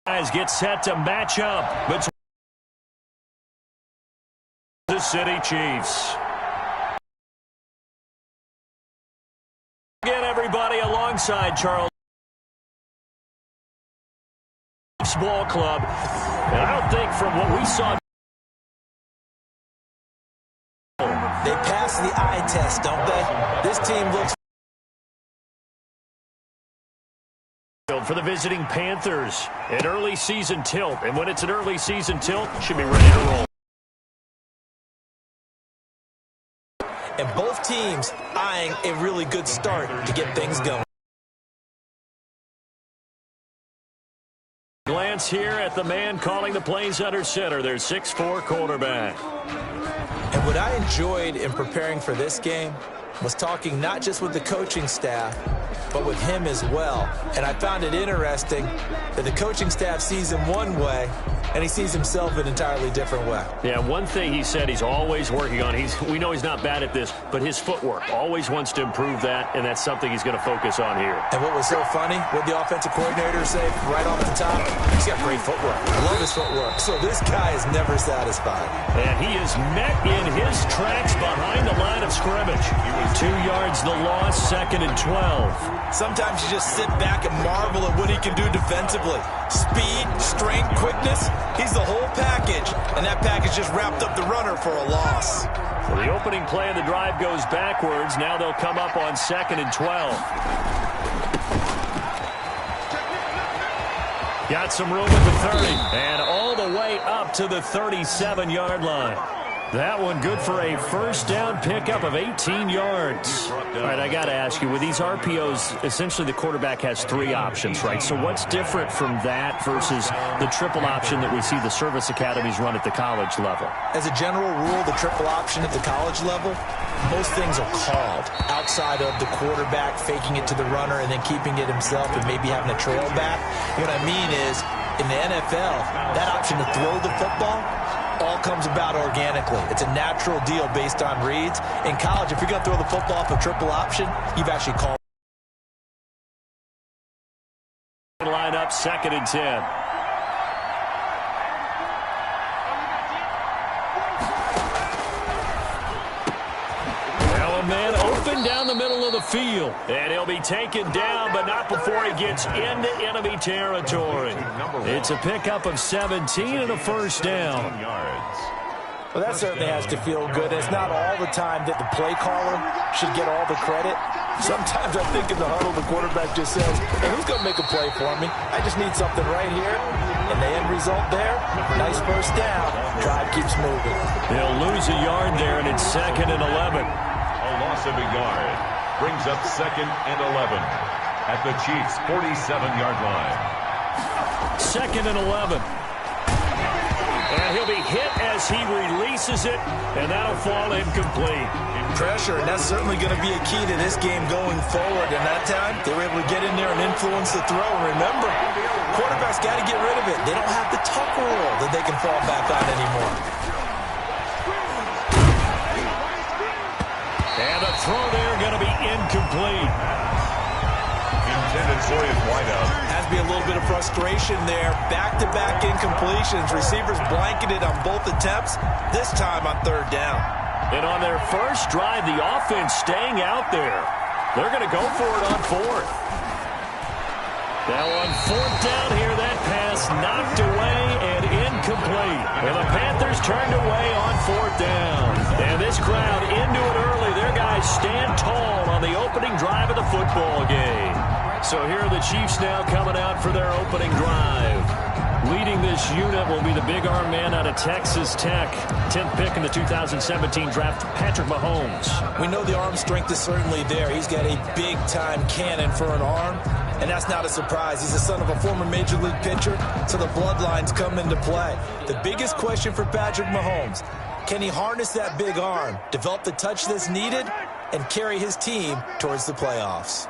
Guys get set to match up between the City Chiefs. Again, everybody, alongside Charles Ball Club. And I don't think from what we saw, they pass the eye test, don't they? This team looks for the visiting Panthers. An early season tilt. And when it's an early season tilt, should be ready to roll. And both teams eyeing a really good start to get things going. Glance here at the man calling the plays under center. Their 6'4" quarterback. And what I enjoyed in preparing for this game was talking not just with the coaching staff, but with him as well. And I found it interesting that the coaching staff sees him one way, and he sees himself an entirely different way. Yeah, one thing he said he's always working on. We know he's not bad at this, but his footwork. Always wants to improve that, and that's something he's going to focus on here. And what was so funny, what the offensive coordinator say right off the top, he's got great footwork. I love his footwork. So this guy is never satisfied. And he is met in his tracks behind the line of scrimmage. 2 yards the loss, 2nd and 12. Sometimes you just sit back and marvel at what he can do defensively. Speed, strength, quickness, he's the whole package. And that package just wrapped up the runner for a loss. So the opening play of the drive goes backwards. Now they'll come up on 2nd and 12. Got some room at the 30. And all the way up to the 37-yard line. That one good for a first down pickup of 18 yards. All right, I got to ask you, with these RPOs, essentially the quarterback has 3 options, right? So what's different from that versus the triple option that we see the service academies run at the college level? As a general rule, the triple option at the college level, most things are called outside of the quarterback faking it to the runner and then keeping it himself and maybe having a trail back. What I mean is, in the NFL, that option to throw the football all comes about organically. It's a natural deal based on reads. In college, if you're going to throw the football off a triple option, you've actually called. Line up, 2nd and 10. Now a man open down the middle of the field. And he'll be taken down, but not before he gets into enemy territory. It's a pickup of 17 and a first down. Well, that certainly has to feel good. It's not all the time that the play caller should get all the credit. Sometimes I think in the huddle, the quarterback just says, hey, who's going to make a play for me? I just need something right here. And the end result there, nice first down. Drive keeps moving. They'll lose a yard there, and it's 2nd and 11. A loss of a yard brings up 2nd and 11 at the Chiefs' 47-yard line. 2nd and 11. And he'll be hit as he releases it, and that'll fall incomplete. Pressure, and that's certainly going to be a key to this game going forward. And that time, they were able to get in there and influence the throw. And remember, quarterbacks got to get rid of it. They don't have the tuck rule that they can fall back on anymore. And the throw there going to be incomplete. Intended for his wideout. Has to be a little bit of frustration there. Back-to-back incompletions. Receivers blanketed on both attempts, this time on 3rd down. And on their first drive, the offense staying out there. They're going to go for it on 4th. Now on 4th down here, that pass knocked away and incomplete. And the Panthers turned away on 4th down. And this crowd into it early. Their guys stand tall on the opening drive of the football game. So here are the Chiefs now coming out for their opening drive. Leading this unit will be the big arm man out of Texas Tech. 10th pick in the 2017 draft, Patrick Mahomes. We know the arm strength is certainly there. He's got a big-time cannon for an arm, and that's not a surprise. He's the son of a former Major League pitcher, so the bloodlines come into play. The biggest question for Patrick Mahomes, can he harness that big arm, develop the touch that's needed, and carry his team towards the playoffs?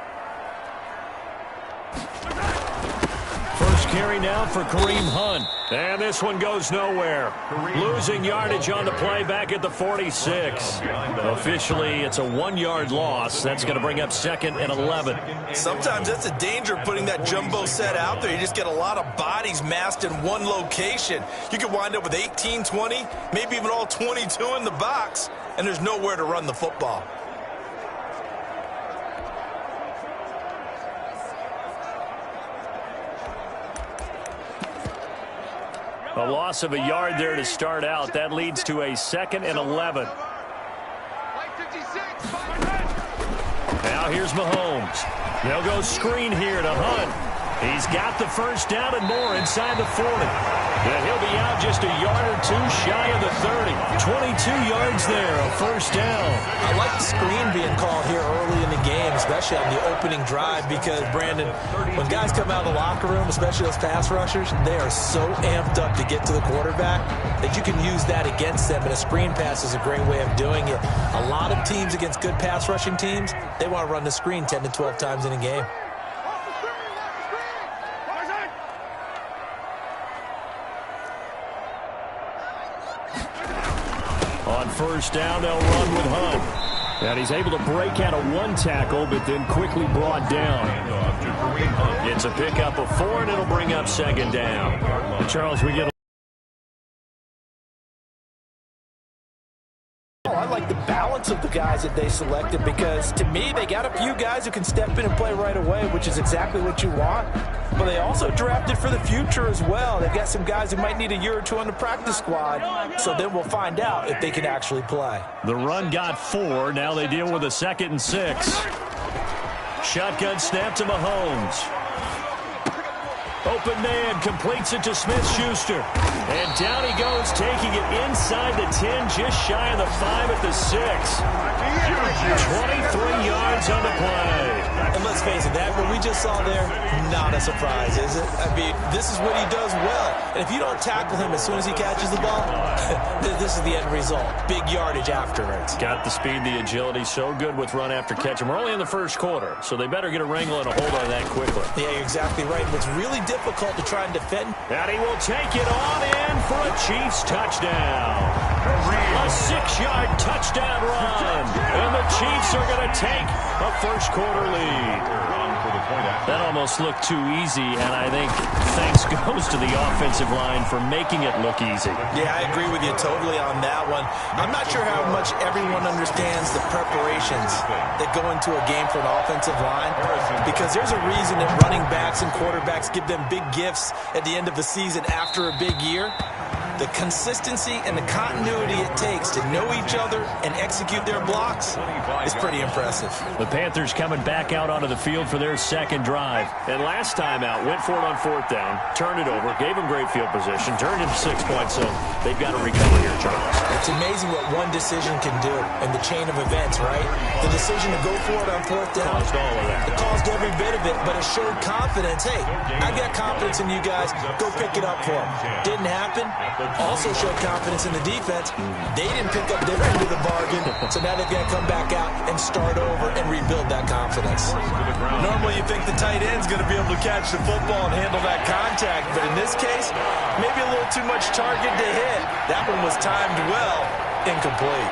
First carry now for Kareem Hunt. And this one goes nowhere. Losing yardage on the play back at the 46. Officially, it's a 1-yard loss. That's going to bring up 2nd and 11. Sometimes that's a danger putting that jumbo set out there. You just get a lot of bodies massed in one location. You could wind up with 18, 20, maybe even all 22 in the box, and there's nowhere to run the football. A loss of a yard there to start out. That leads to a 2nd and 11. Now here's Mahomes. They'll go screen here to Hunt. He's got the first down and more inside the 40. And he'll be out just a yard or two shy of the 30. 22 yards there, a first down. I like the screen being called here early in the game, especially on the opening drive, because, Brandon, when guys come out of the locker room, especially those pass rushers, they are so amped up to get to the quarterback that you can use that against them, and a screen pass is a great way of doing it. A lot of teams against good pass rushing teams, they want to run the screen 10 to 12 times in a game. On first down, they'll run with Hunt. And he's able to break out of one tackle, but then quickly brought down. It's a pickup of 4, and it'll bring up 2nd down. Charles, we get I like the balance of the guys that they selected, because to me they got a few guys who can step in and play right away, which is exactly what you want. But they also drafted for the future as well. They've got some guys who might need a year or two on the practice squad, so then we'll find out if they can actually play. the run got 4. Now they deal with a 2nd and 6. Shotgun snap to Mahomes. Open man, completes it to Smith-Schuster. And down he goes, taking it inside the 10, just shy of the 5 at the 6. 23 yards on the play. And let's face it, that what we just saw there, not a surprise, is it? I mean, this is what he does well. And if you don't tackle him as soon as he catches the ball, this is the end result. Big yardage afterwards. Got the speed, the agility, so good with run after catch. And we're only in the first quarter, so they better get a wrangle and a hold on that quickly. Yeah, you're exactly right. It's really difficult to try and defend. And he will take it on in for a Chiefs touchdown. A 6-yard touchdown run. And the Chiefs are going to take a first quarter lead. That almost looked too easy, and I think thanks goes to the offensive line for making it look easy. Yeah, I agree with you totally on that one. I'm not sure how much everyone understands the preparations that go into a game for an offensive line, because there's a reason that running backs and quarterbacks give them big gifts at the end of the season after a big year. The consistency and the continuity it takes to know each other and execute their blocks is pretty impressive. The Panthers coming back out onto the field for their second drive. And last time out, went for it on 4th down, turned it over, gave them great field position, turned into 6 points, so they've got to recover here, Charles. It's amazing what one decision can do in the chain of events, right? The decision to go for it on 4th down. Caused all of that. It caused every bit of it, but it showed confidence. Hey, I got confidence in you guys. Go pick it up for them. Didn't happen. Also showed confidence in the defense. They didn't pick up their end of the bargain, so now they've got to come back out and start over and rebuild that confidence. Normally you think the tight end's going to be able to catch the football and handle that contact, but in this case, maybe a little too much target to hit. That one was timed well, incomplete.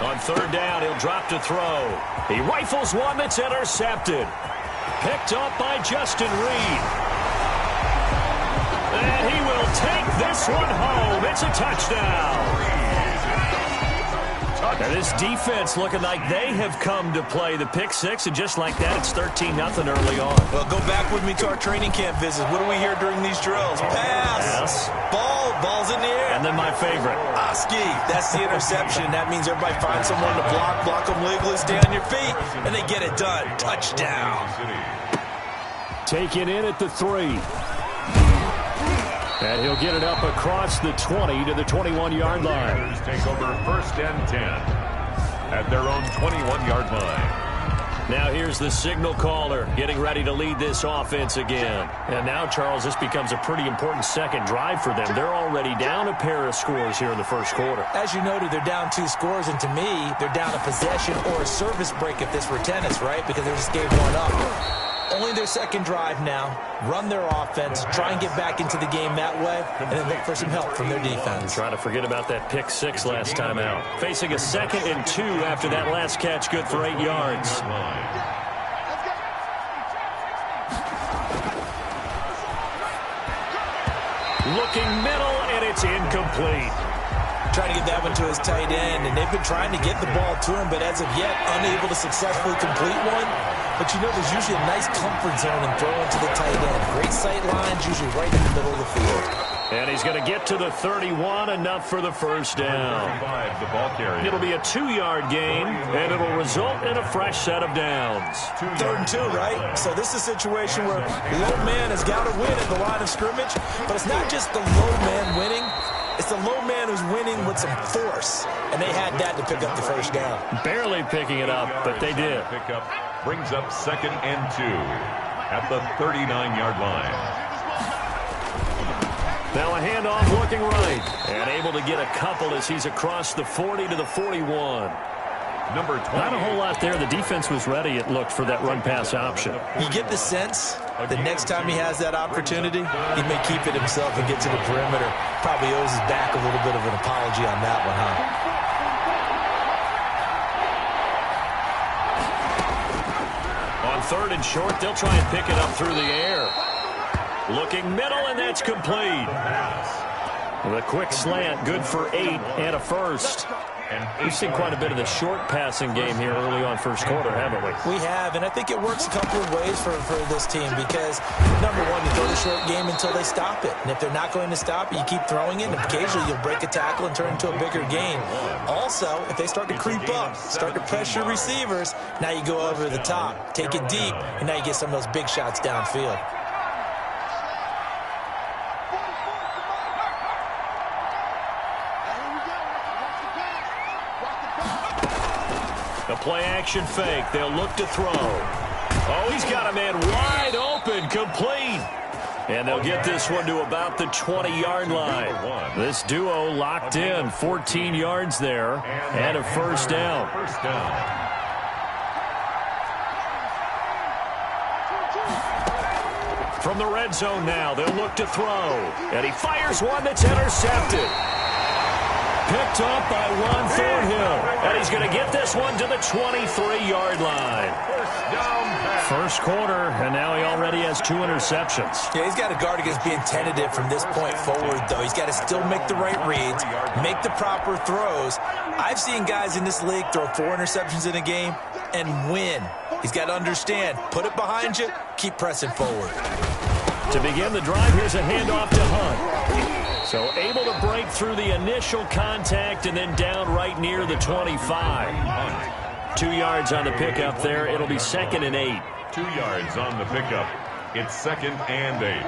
On 3rd down, he'll drop to throw. He rifles one that's intercepted. Picked up by Justin Reed. And he will take this one home. It's a touchdown. And this defense looking like they have come to play. The pick 6, and just like that, it's 13-0 early on. Well, go back with me to our training camp visit. What do we hear during these drills? Pass. Yes. Ball's in the air. And then my favorite. Oski, that's the interception. That means everybody finds someone to block them legally, stay on your feet, and they get it done. Touchdown. Taken in at the 3. And he'll get it up across the 20 to the 21-yard line. Take over 1st and 10 at their own 21-yard line. Now here's the signal caller getting ready to lead this offense again. And now, Charles, this becomes a pretty important second drive for them. They're already down a pair of scores here in the first quarter. As you noted, they're down 2 scores, and to me, they're down a possession or a service break if this were tennis, right? Because they just gave one up. Only their second drive now. Run their offense, try and get back into the game that way, and then look for some help from their defense. Try to forget about that pick 6 last time out. Facing a 2nd and 2 after that last catch, good for 8 yards. Looking middle, and it's incomplete. Trying to get that one to his tight end, and they've been trying to get the ball to him, but as of yet, unable to successfully complete one. But you know, there's usually a nice comfort zone in throwing to the tight end. Great sight lines, usually right in the middle of the field. And he's going to get to the 31, enough for the first down. It'll be a 2-yard gain, and it'll result in a fresh set of downs. 3rd and 2, right? So this is a situation where low man has got to win at the line of scrimmage, but it's not just the low man winning. It's the low man who's winning with some force, and they had that to pick up the first down. Barely picking it up, but they did. Pickup brings up 2nd and 2 at the 39-yard line. Now a handoff looking right, and able to get a couple as he's across the 40 to the 41. Number 20. Not a whole lot there. The defense was ready, it looked, for that run-pass option. You get the sense that next time he has that opportunity, he may keep it himself and get to the perimeter. Probably owes his back a little bit of an apology on that one, huh? On 3rd and short, they'll try and pick it up through the air. Looking middle, and that's complete. With a quick slant, good for 8 and a first. We've seen quite a bit of the short passing game here early on first quarter, haven't we? We have, and I think it works a couple of ways for this team because, number one, you throw the short game until they stop it. And if they're not going to stop it, you keep throwing it, and occasionally you'll break a tackle and turn it into a bigger gain. Also, if they start to creep up, start to pressure receivers, now you go over the top, take it deep, and now you get some of those big shots downfield. The play-action fake. They'll look to throw. Oh, he's got a man wide open, complete. And they'll get this one to about the 20-yard line. This duo locked in, 14 yards there, and a first down. From the red zone now, they'll look to throw. And he fires one that's intercepted. Picked up by Juan Thornhill. And he's going to get this one to the 23-yard line. First quarter, and now he already has 2 interceptions. Yeah, he's got to guard against being tentative from this point forward, though. He's got to still make the right reads, make the proper throws. I've seen guys in this league throw 4 interceptions in a game and win. He's got to understand, put it behind you, keep pressing forward. To begin the drive, here's a handoff to Hunt. So able to break through the initial contact and then down right near the 25. 2 yards on the pickup there. It'll be 2nd and 8. 2 yards on the pickup. It's 2nd and 8.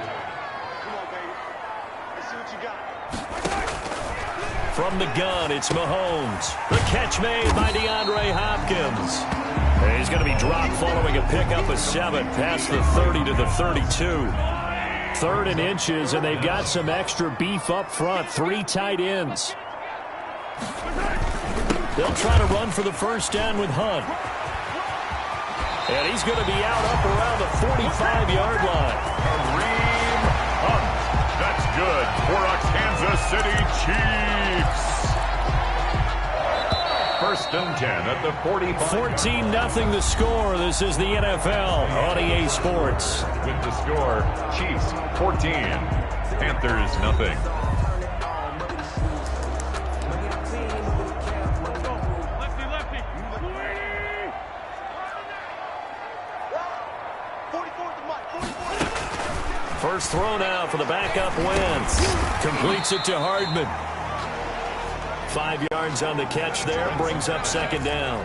From the gun, it's Mahomes. The catch made by DeAndre Hopkins. And he's going to be dropped following a pickup of 7 past the 30 to the 32. 3rd and inches, and they've got some extra beef up front. 3 tight ends. They'll try to run for the first down with Hunt. And he's going to be out up around the 45-yard line. Kareem Hunt. That's good for our Kansas City Chiefs. 1st and 10 at the 45. 14-0 the score. This is the NFL on EA Sports. With the score, Chiefs 14, Panthers nothing. First throw now for the backup Wentz. Completes it to Hardman. 5 yards on the catch there. Brings up 2nd down.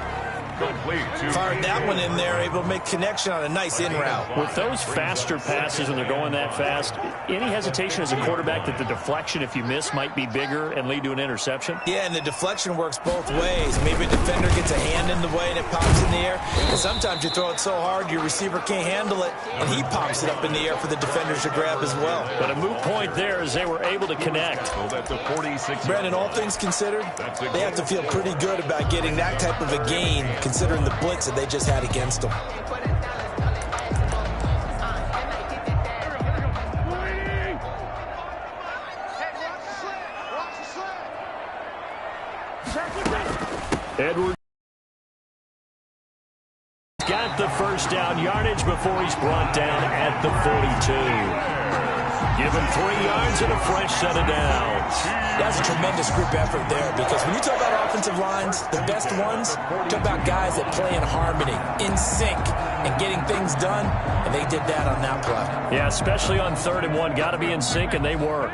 Fired that one in there, able to make connection on a nice in route. With those faster passes when they're going that fast, any hesitation as a quarterback that the deflection, if you miss, might be bigger and lead to an interception? Yeah, and the deflection works both ways. Maybe a defender gets a hand in the way and it pops in the air. And sometimes you throw it so hard your receiver can't handle it, and he pops it up in the air for the defenders to grab as well. But a moot point there as they were able to connect. Brandon, all things considered, they have to feel pretty good about getting that type of a gain, considering the blitz that they just had against them. Edwards got the first down yardage before he's brought down at the 42. Give him 3 yards and a fresh set of downs. That's a tremendous group effort there, because when you talk about offensive lines, the best ones, talk about guys that play in harmony, in sync, and getting things done, and they did that on that play. Yeah, especially on 3rd and 1. Got to be in sync, and they were.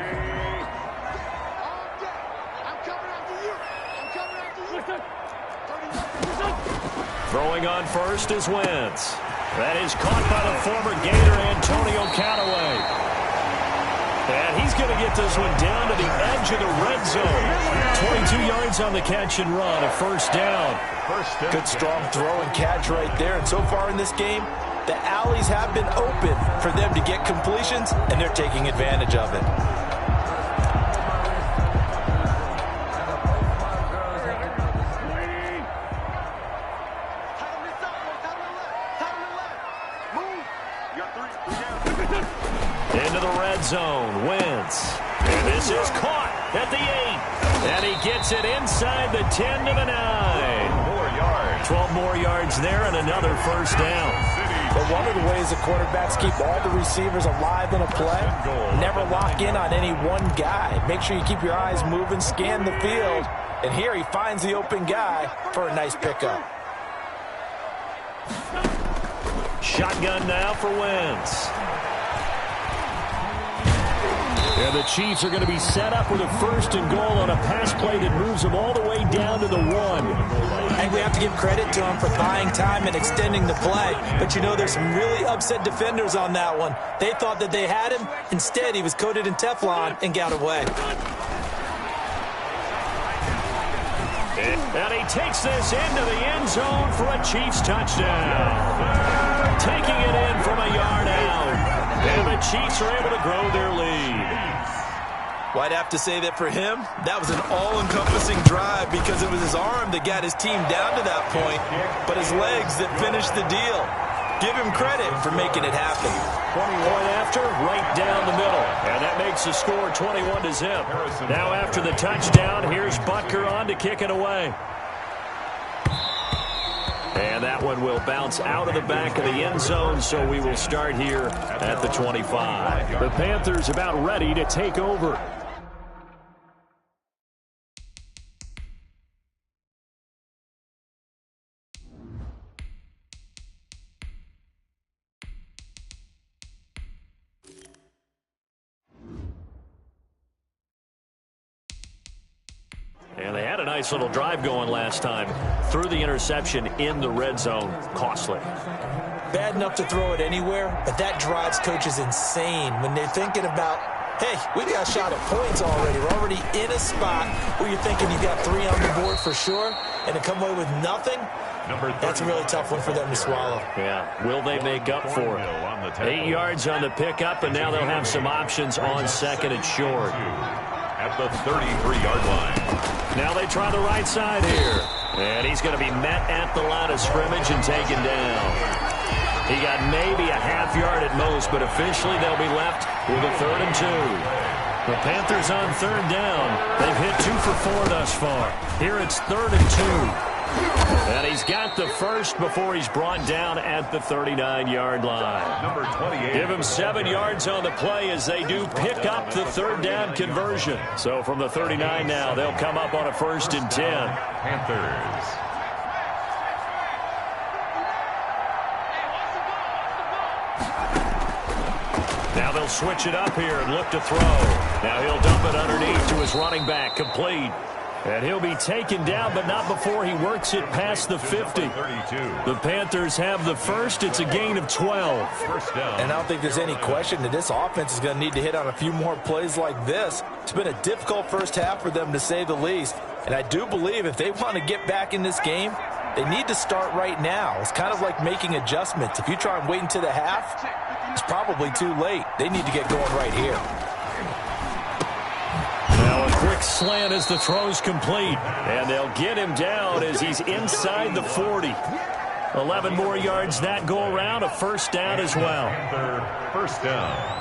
Throwing on first is Wentz. That is caught by the former Gator Antonio Callaway. And he's going to get this one down to the edge of the red zone. 22 yards on the catch and run, a first down. Good strong throw and catch right there. And so far in this game, the alleys have been open for them to get completions, and they're taking advantage of it. Into the red zone, Wentz. And this is caught at the 8. And he gets it inside the 10 to the 9. 12 more yards there and another first down. But one of the ways the quarterbacks keep all the receivers alive in a play, never lock in on any one guy. Make sure you keep your eyes moving, scan the field. And here he finds the open guy for a nice pickup. Shotgun now for Wentz. And the Chiefs are going to be set up with a 1st and goal on a pass play that moves them all the way down to the 1. And we have to give credit to him for buying time and extending the play. But, you know, there's some really upset defenders on that one. They thought that they had him. Instead, he was coated in Teflon and got away. And he takes this into the end zone for a Chiefs touchdown. Taking it in from a yard out. And the Chiefs are able to grow their lead. Well, I'd have to say that for him, that was an all-encompassing drive, because it was his arm that got his team down to that point, but his legs that finished the deal. Give him credit for making it happen. 20-point after, right down the middle. And that makes the score 21-0. Now after the touchdown, here's Butker on to kick it away. And that one will bounce out of the back of the end zone, so we will start here at the 25. The Panthers about ready to take over. And they had a nice little drive going last time. Threw the interception in the red zone. Costly. Bad enough to throw it anywhere, but that drives coaches insane when they're thinking about, hey, we got a shot at points already. We're already in a spot where you're thinking you got 3 on the board for sure, and to come away with nothing, that's a really tough one for them to swallow. Yeah, will they make up for it? 8 yards on the pickup, and now they'll have some options on 2nd and short. At the 33-yard line. Now they try the right side here. And he's going to be met at the line of scrimmage and taken down. He got maybe a half yard at most, but officially they'll be left with a 3rd and 2. The Panthers on 3rd down. They've hit 2 for 4 thus far. Here it's 3rd and 2. And he's got the first before he's brought down at the 39-yard line. Number 28. Give him 7 yards on the play as they do pick up the 3rd down conversion. So from the 39 now, they'll come up on a 1st and 10. Panthers. Now they'll switch it up here and look to throw. Now he'll dump it underneath to his running back, complete. And he'll be taken down, but not before he works it past the 50. The Panthers have the first. It's a gain of 12. First down. And I don't think there's any question that this offense is going to need to hit on a few more plays like this. It's been a difficult first half for them, to say the least. And I do believe if they want to get back in this game, they need to start right now. It's kind of like making adjustments. If you try and wait until the half, it's probably too late. They need to get going right here. Now a quick slant as the throw's complete. And they'll get him down as he's inside the 40. 11 more yards that go around. A first down as well. First down.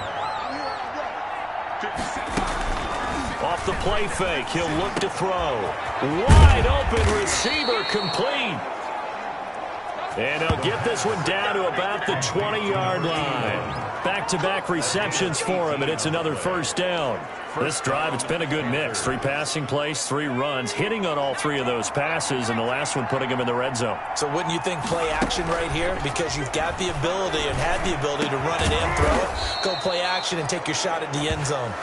Off the play fake, he'll look to throw. Wide open receiver complete. And they'll get this one down to about the 20-yard line. Back-to-back receptions for him, and it's another first down. This drive, it's been a good mix. 3 passing plays, 3 runs, hitting on all 3 of those passes, and the last one putting him in the red zone. So wouldn't you think play action right here? Because you've got the ability and had the ability to run it in, throw it, go play action, and take your shot at the end zone.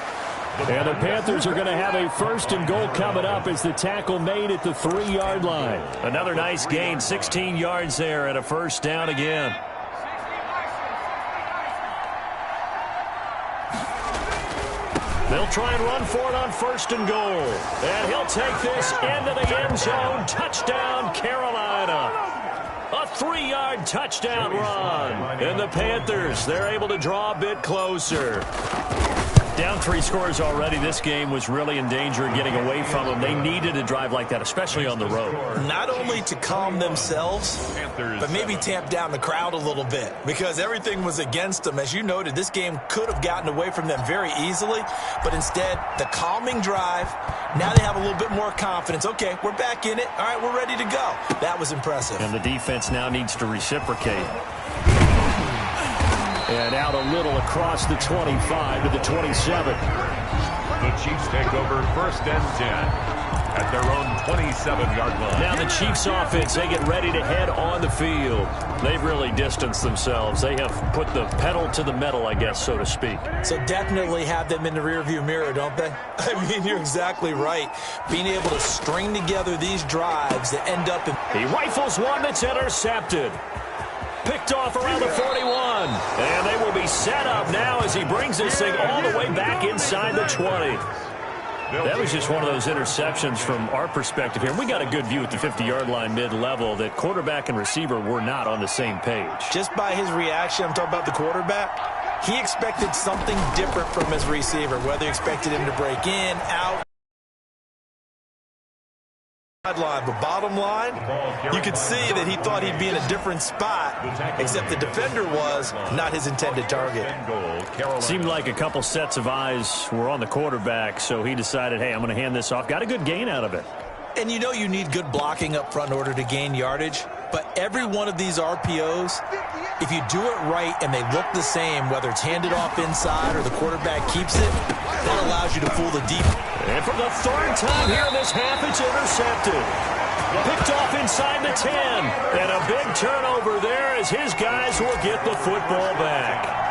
And the Panthers are going to have a first and goal coming up as the tackle made at the 3-yard line. Another nice gain, 16 yards there, and a first down again. They'll try and run for it on first and goal. And he'll take this into the end zone. Touchdown, Carolina. A 3-yard touchdown run. And the Panthers, they're able to draw a bit closer. Down 3 scores already. This game was really in danger of getting away from them. They needed a drive like that, especially on the road. Not only to calm themselves, but maybe tamp down the crowd a little bit, because everything was against them. As you noted, this game could have gotten away from them very easily, but instead, the calming drive, now they have a little bit more confidence. Okay, we're back in it. All right, we're ready to go. That was impressive. And the defense now needs to reciprocate. And out a little across the 25 to the 27. The Chiefs take over first and 10 at their own 27-yard line. Now the Chiefs offense, they get ready to head on the field. They've really distanced themselves. They have put the pedal to the metal, I guess, so to speak. So definitely have them in the rearview mirror, don't they? I mean, you're exactly right. Being able to string together these drives that end up in... He rifles one that's intercepted. Picked off around the 41. And they will be set up now as he brings this thing all the way back inside the 20. That was just one of those interceptions from our perspective here. We got a good view at the 50-yard line mid-level that quarterback and receiver were not on the same page. Just by his reaction, I'm talking about the quarterback, he expected something different from his receiver, whether he expected him to break in, out. But bottom line, you could see that he thought he'd be in a different spot, except the defender was not his intended target. Seemed like a couple sets of eyes were on the quarterback, so he decided, hey, I'm going to hand this off. Got a good gain out of it. And you know you need good blocking up front in order to gain yardage, but every one of these RPOs, if you do it right and they look the same, whether it's handed off inside or the quarterback keeps it, that allows you to fool the deep. And for the 3rd time here in this half, it's intercepted. Picked off inside the 10. And a big turnover there as his guys will get the football back.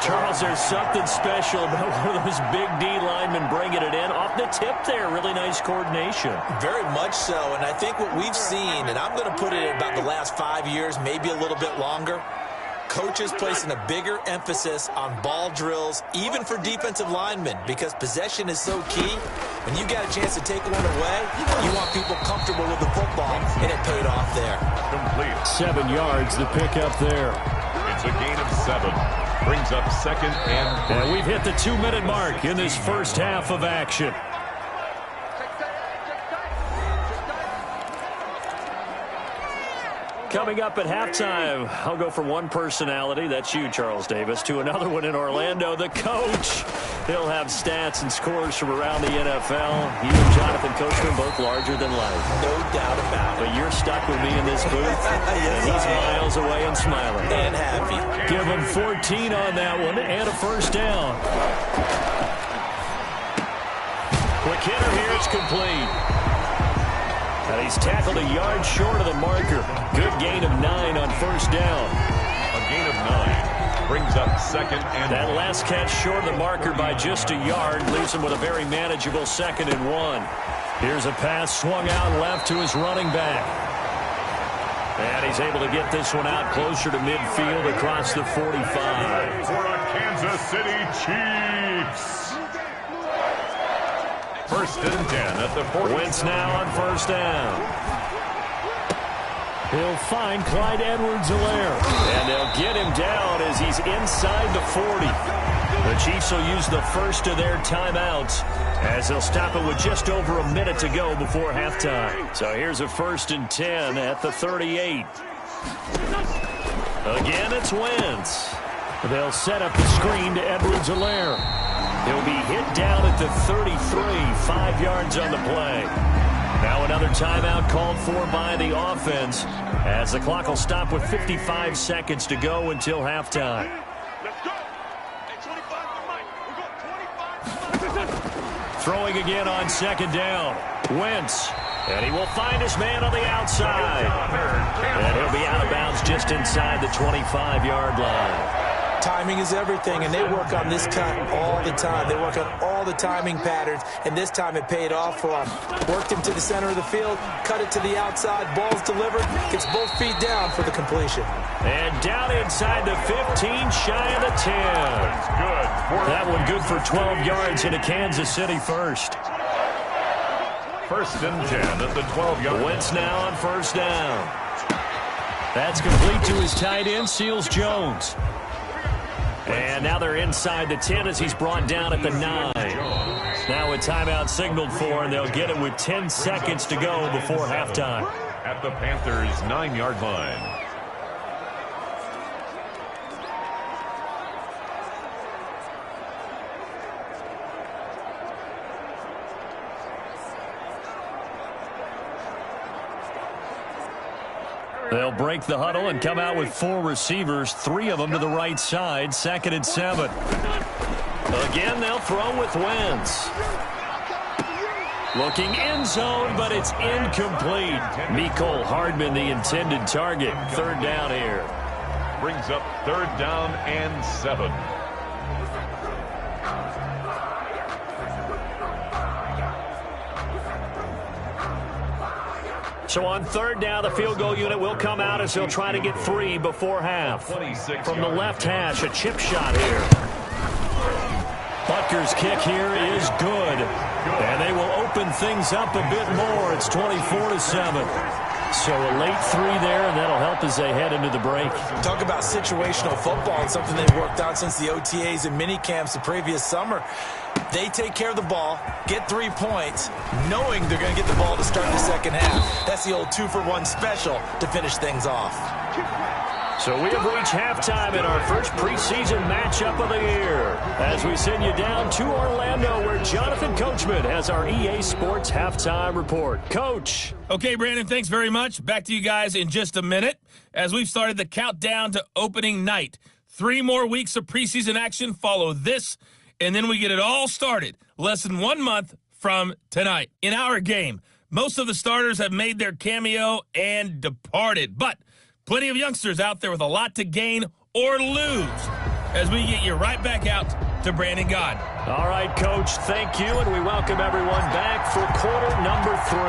Charles, there's something special about one of those big D linemen bringing it in. Off the tip there, really nice coordination. Very much so, and I think what we've seen, and I'm going to put it at about the last 5 years, maybe a little bit longer, coaches placing a bigger emphasis on ball drills, even for defensive linemen, because possession is so key. When you got a chance to take one away, you want people comfortable with the football, and it paid off there. Complete. 7 yards, the pickup there. It's a gain of 7. Brings up second and... And we've hit the 2-minute mark in this first half of action. Coming up at halftime, I'll go from one personality, that's you, Charles Davis, to another one in Orlando, the coach. He'll have stats and scores from around the NFL. You and Jonathan Coachman, both larger than life. No doubt about it. But you're stuck with me in this booth, Yes, and he's miles away and smiling. And happy. Give him 14 on that one, and a first down. Quick hitter here, it's complete. And he's tackled a yard short of the marker. Good gain of 9 on first down. A gain of 9 brings up second and... That last catch short of the marker by just a yard leaves him with a very manageable 2nd and 1. Here's a pass swung out left to his running back. And he's able to get this one out closer to midfield across the 45. For the Kansas City Chiefs. 1st and 10 at the 40. Wentz now on 1st down. He'll find Clyde Edwards-Helaire. And they'll get him down as he's inside the 40. The Chiefs will use the first of their timeouts as they'll stop it with just over a minute to go before halftime. So here's a 1st and 10 at the 38. Again, it's Wentz. They'll set up the screen to Edwards-Helaire. He'll be hit down at the 33, 5 yards on the play. Now another timeout called for by the offense as the clock will stop with 55 seconds to go until halftime. Throwing again on 2nd down. Wentz. And he will find his man on the outside. And he'll be out of bounds just inside the 25-yard line. Timing is everything, and they work on this cut all the time. They work on all the timing patterns, and this time it paid off for him. Worked him to the center of the field, cut it to the outside, ball's delivered, gets both feet down for the completion. And down inside the 15, shy of the 10. Good. That one good for 12 yards into Kansas City first. 1st and 10 at the 12-yard. Wentz now on 1st down. That's complete to his tight end, Seals-Jones. And now they're inside the 10 as he's brought down at the 9. Now a timeout signaled for, and they'll get it with 10 seconds to go before halftime. At the Panthers' 9-yard line. They'll break the huddle and come out with 4 receivers, 3 of them to the right side, 2nd and 7. Again, they'll throw with Wentz. Looking end zone, but it's incomplete. Mecole Hardman, the intended target. 3rd down here. Brings up 3rd down and 7. So on 3rd down, the field goal unit will come out as they'll try to get 3 before half. From the left hash, a chip shot here. Butker's kick here is good. And they will open things up a bit more. It's 24-7. So a late 3 there, and that'll help as they head into the break. Talk about situational football and something they've worked on since the OTAs and mini camps the previous summer. They take care of the ball, get 3 points, knowing they're going to get the ball to start the second half. That's the old 2-for-1 special to finish things off. So we have reached halftime in our first preseason matchup of the year as we send you down to Orlando where Jonathan Coachman has our EA Sports halftime report. Coach. Okay, Brandon, thanks very much. Back to you guys in just a minute as we've started the countdown to opening night. 3 more weeks of preseason action follow this, and then we get it all started less than 1 month from tonight. In our game, most of the starters have made their cameo and departed, but plenty of youngsters out there with a lot to gain or lose as we get you right back out to Brandon God. All right, Coach, thank you, and we welcome everyone back for quarter number 3.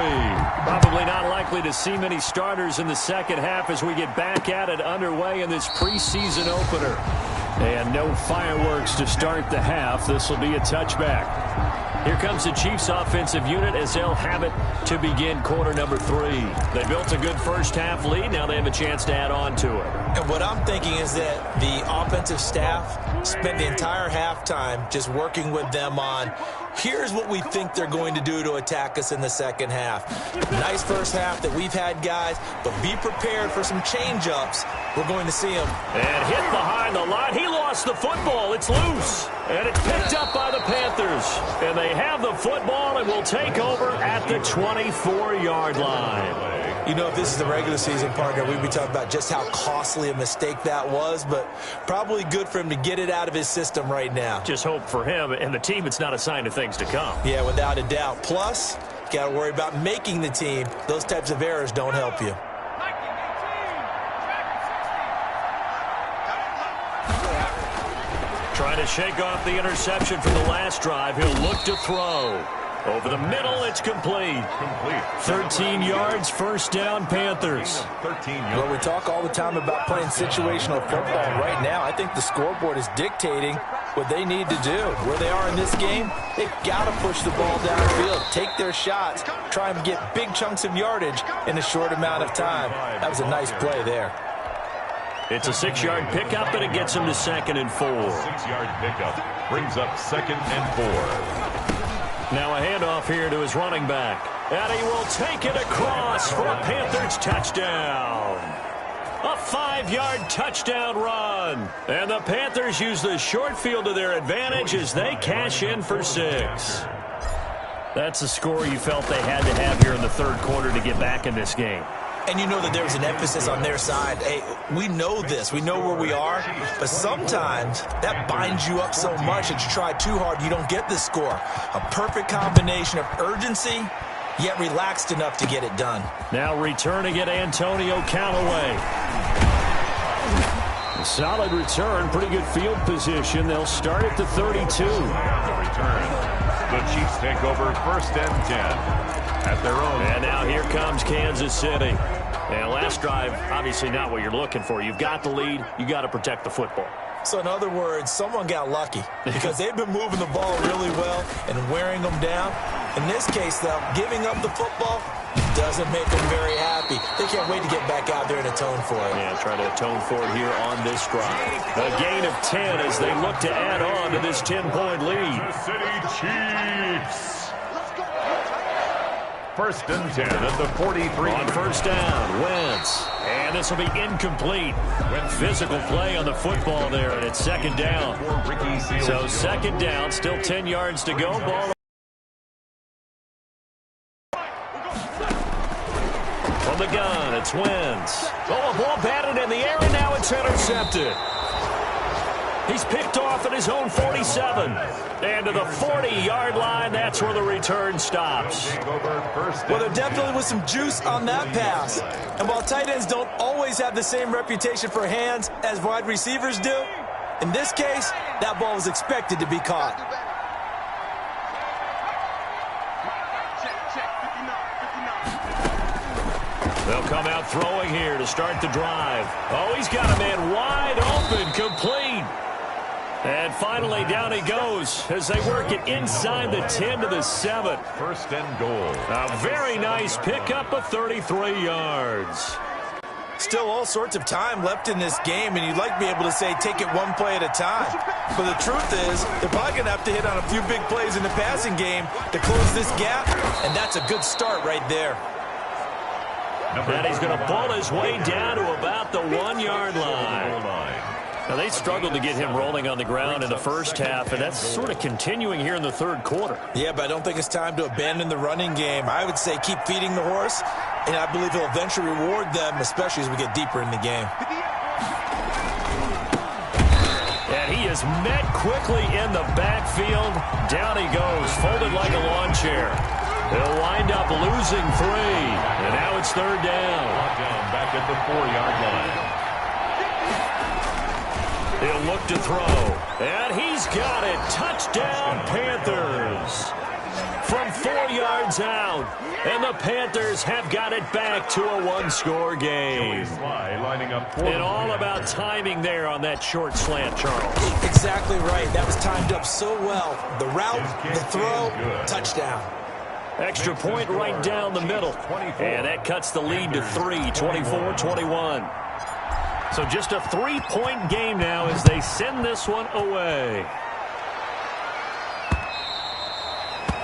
Probably not likely to see many starters in the second half as we get back at it underway in this preseason opener. And no fireworks to start the half. This will be a touchback. Here comes the Chiefs offensive unit as they'll have it to begin quarter number 3. They built a good first half lead. Now they have a chance to add on to it. And what I'm thinking is that the offensive staff spent the entire halftime just working with them on here's what we think they're going to do to attack us in the second half. Nice first half that we've had, guys, but be prepared for some change-ups. We're going to see them. And hit behind the line. He lost the football. It's loose. And it's picked up by the Panthers. And they have the football and will take over at the 24-yard line. You know, if this is the regular season, partner, we'd be talking about just how costly a mistake that was, but probably good for him to get it out of his system right now. Just hope for him and the team it's not a sign of things to come. Yeah, without a doubt. Plus, got to worry about making the team. Those types of errors don't help you. Trying to shake off the interception from the last drive. He'll look to throw. Over the middle, it's complete. 13 yards, first down, Panthers. 13 yards. Well, we talk all the time about playing situational football. Right now, I think the scoreboard is dictating what they need to do. Where they are in this game, they've got to push the ball downfield, take their shots, try and get big chunks of yardage in a short amount of time. That was a nice play there. It's a 6-yard pickup, and it gets him to 2nd and 4. 6-yard pickup brings up 2nd and 4. Now a handoff here to his running back. And he will take it across for a Panthers touchdown. A 5-yard touchdown run. And the Panthers use the short field to their advantage as they cash in for 6. That's a score you felt they had to have here in the third quarter to get back in this game. And you know that there was an emphasis on their side. Hey, we know this. We know where we are. But sometimes that binds you up so much that you try too hard, you don't get the score. A perfect combination of urgency, yet relaxed enough to get it done. Now returning it, Antonio Callaway. A solid return, pretty good field position. They'll start at the 32. The return. The Chiefs take over 1st and 10. At their own. And now here comes Kansas City. And last drive, obviously not what you're looking for. You've got the lead. You got to protect the football. So in other words, someone got lucky because they've been moving the ball really well and wearing them down. In this case, though, giving up the football doesn't make them very happy. They can't wait to get back out there and atone for it. Yeah, try to atone for it here on this drive. A gain of 10 as they look to add on to this 10-point lead. The City Chiefs. 1st and 10 at the 43. On first down, Wentz. And this will be incomplete. Physical play on the football there, and it's 2nd down. So 2nd down, still 10 yards to go. Ball from the gun, it's Wentz. Oh, a ball batted in the air, and now it's intercepted. He's picked off at his own 47. And to the 40-yard line, that's where the return stops. Well, there definitely was some juice on that pass. And while tight ends don't always have the same reputation for hands as wide receivers do, in this case, that ball was expected to be caught. They'll come out throwing here to start the drive. Oh, he's got a man wide open, complete. And finally, down he goes as they work it inside the 10 to the 7. 1st and goal. A very nice pickup of 33 yards. Still all sorts of time left in this game, and you'd like to be able to say take it one play at a time. But the truth is, they're probably going to have to hit on a few big plays in the passing game to close this gap, and that's a good start right there. And he's going to pull his way down to about the 1-yard line. Now, they struggled to get him rolling on the ground in the first half, and that's sort of continuing here in the third quarter. Yeah, but I don't think it's time to abandon the running game. I would say keep feeding the horse, and I believe he'll eventually reward them, especially as we get deeper in the game. And he is met quickly in the backfield. Down he goes, folded like a lawn chair. He'll wind up losing 3, and now it's 3rd down. Back at the 4-yard line. He'll look to throw, and he's got it. Touchdown, Panthers. From 4 yards out, and the Panthers have got it back to a 1-score game. And all about timing there on that short slant, Charles. Exactly right. That was timed up so well. The route, the throw, touchdown. Extra point right down the middle. And that cuts the lead to 3, 24-21. So just a 3-point game now as they send this one away.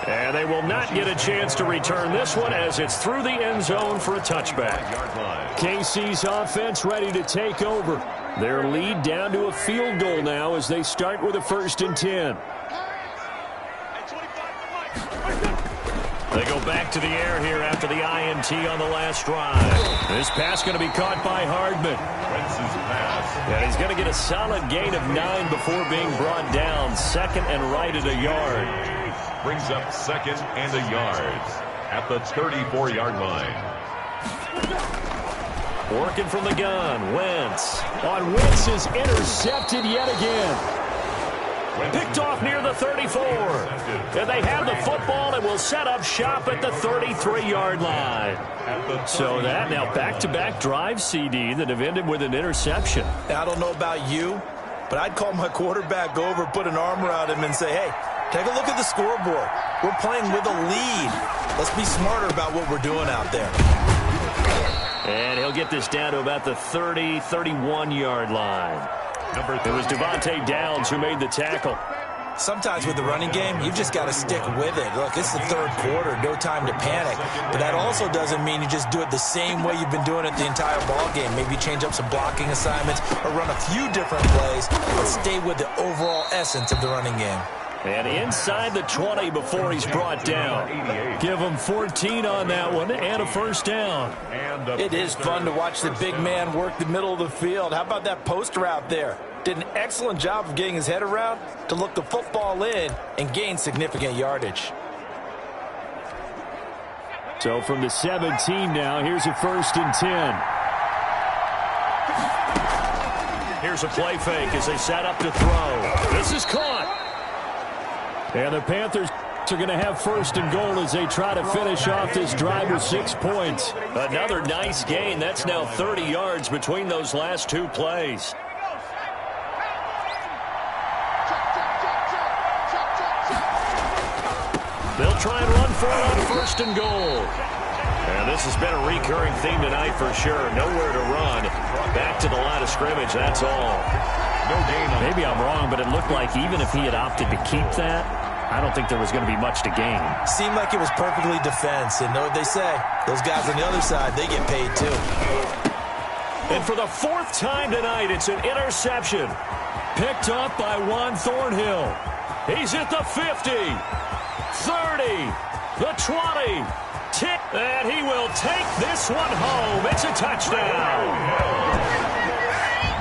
And they will not get a chance to return this one as it's through the end zone for a touchback. KC's offense ready to take over. Their lead down to a field goal now as they start with a 1st and 10. They go back to the air here after the INT on the last drive. This pass going to be caught by Hardman. And he's going to get a solid gain of 9 before being brought down. 2nd and right at a yard. Brings up 2nd and a yard at the 34-yard line. Working from the gun, Wentz. On Wentz is intercepted yet again. Picked off near the 34. And they have the football and will set up shop at the 33-yard line. So that now back-to-back drive CD that have ended with an interception. Now, I don't know about you, but I'd call my quarterback over, put an arm around him, and say, hey, take a look at the scoreboard. We're playing with a lead. Let's be smarter about what we're doing out there. And he'll get this down to about the 30, 31-yard line. It was Devontae Downs who made the tackle. Sometimes with the running game, you've just got to stick with it. Look, it's the third quarter, no time to panic. But that also doesn't mean you just do it the same way you've been doing it the entire ball game. Maybe change up some blocking assignments or run a few different plays, but stay with the overall essence of the running game. And inside the 20 before he's brought down. Give him 14 on that one and a first down. It is fun to watch the big man work the middle of the field. How about that post route there? Did an excellent job of getting his head around to look the football in and gain significant yardage. So from the 17 now, here's a 1st and 10. Here's a play fake as they set up to throw. This is caught. And the Panthers are going to have 1st and goal as they try to finish off this drive with 6 points. Another nice gain. That's now 30 yards between those last 2 plays. They'll try and run for it on 1st and goal. And this has been a recurring theme tonight for sure. Nowhere to run. Back to the line of scrimmage, that's all. No gain. Maybe I'm wrong, but it looked like even if he had opted to keep that, I don't think there was going to be much to gain. Seemed like it was perfectly defense. And know what they say? Those guys on the other side, they get paid too. And for the 4th time tonight, it's an interception. Picked up by Juan Thornhill. He's at the 50. 30, the 20, and he will take this one home. It's a touchdown.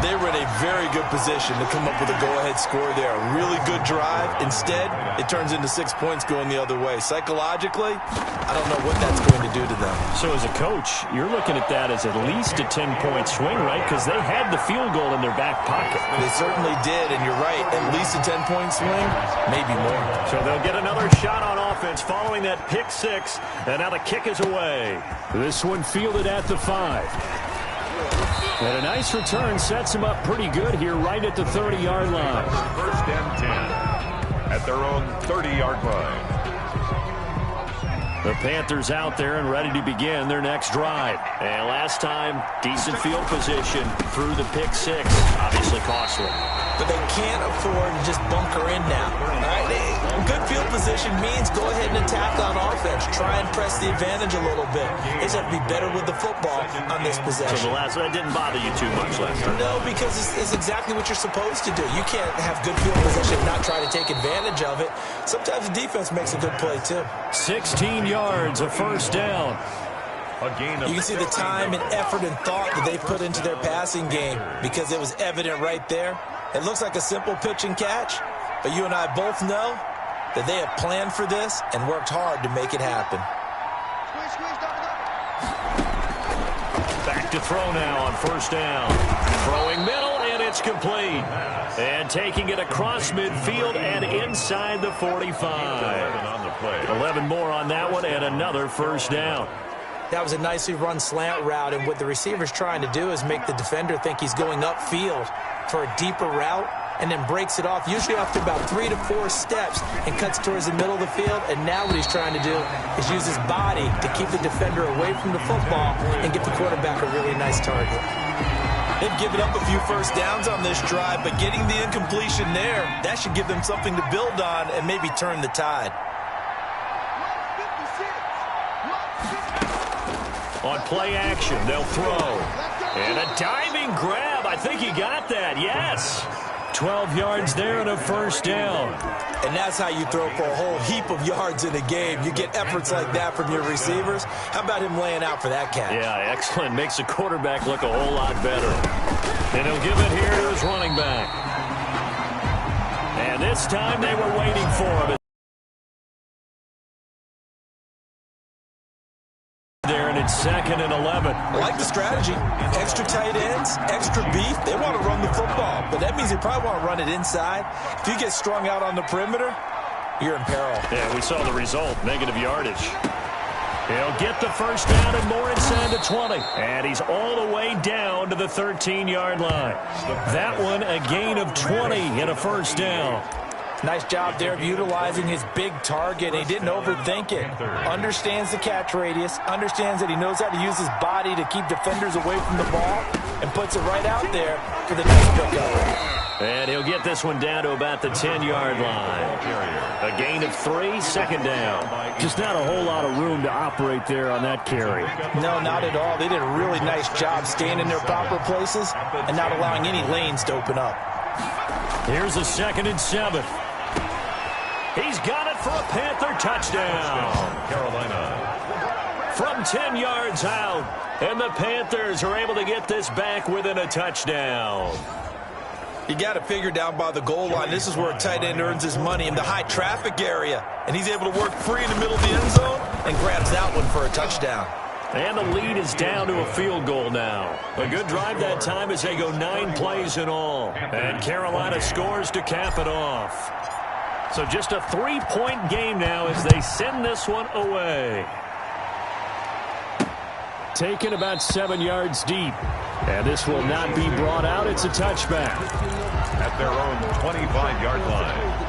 They were in a very good position to come up with a go-ahead score there. A really good drive. Instead, it turns into 6 points going the other way. Psychologically, I don't know what that's going to do to them. So as a coach, you're looking at that as at least a 10-point swing, right? Because they had the field goal in their back pocket. They certainly did, and you're right. At least a 10-point swing, maybe more. So they'll get another shot on offense following that pick 6, and now the kick is away. This one fielded at the 5. And a nice return sets him up pretty good here right at the 30-yard line. 1st and 10 at their own 30-yard line. The Panthers out there and ready to begin their next drive. And last time, decent field position through the pick 6. Obviously costly. But they can't afford to just bunker in now. All right? Good field position means go ahead and attack on offense. Try and press the advantage a little bit. They just have to be better with the football on this possession. So that didn't bother you too much last time? No, because it's exactly what you're supposed to do. You can't have good field position and not try to take advantage of it. Sometimes the defense makes a good play, too. 16 yards, a 1st down. You can see the time and effort and thought that they put into their passing game because it was evident right there. It looks like a simple pitch and catch, but you and I both know that they have planned for this and worked hard to make it happen. Back to throw now on 1st down. Throwing middle, and it's complete. And taking it across midfield and inside the 45. 11 more on that one, and another 1st down. That was a nicely run slant route, and what the receiver's trying to do is make the defender think he's going upfield for a deeper route, and then breaks it off, usually after about 3 to 4 steps, and cuts towards the middle of the field. And now what he's trying to do is use his body to keep the defender away from the football and get the quarterback a really nice target. They've given up a few 1st downs on this drive, but getting the incompletion there, that should give them something to build on and maybe turn the tide. On play action, they'll throw. And a diving grab. I think he got that, yes. 12 yards there and a 1st down. And that's how you throw for a whole heap of yards in a game. You get efforts like that from your receivers. How about him laying out for that catch? Yeah, excellent. Makes the quarterback look a whole lot better. And he'll give it here to his running back. And this time they were waiting for him. There, and it's 2nd and 11. I like the strategy. Extra tight ends, extra beef. They want to run the football, but that means they probably want to run it inside. If you get strung out on the perimeter, you're in peril. Yeah, we saw the result, negative yardage. He'll get the first down and more inside the 20. And he's all the way down to the 13-yard line. That one a gain of 20 and a first down. Nice job there of utilizing his big target. He didn't overthink it. Understands the catch radius. Understands that he knows how to use his body to keep defenders away from the ball. And puts it right out there for the next pickup. And he'll get this one down to about the 10-yard line. A gain of 3, second down. Just not a whole lot of room to operate there on that carry. No, not at all. They did a really nice job staying in their proper places and not allowing any lanes to open up. Here's a 2nd and 7. He's got it for a Panther touchdown. Carolina. From 10 yards out. And the Panthers are able to get this back within a touchdown. You got to figure down by the goal line. This is where a tight end earns his money in the high traffic area. And he's able to work free in the middle of the end zone and grabs that one for a touchdown. And the lead is down to a field goal now. A good drive that time as they go 9 plays in all. And Carolina scores to cap it off. So just a 3-point game now as they send this one away. Taken about 7 yards deep. And this will not be brought out. It's a touchback. At their own 25-yard line.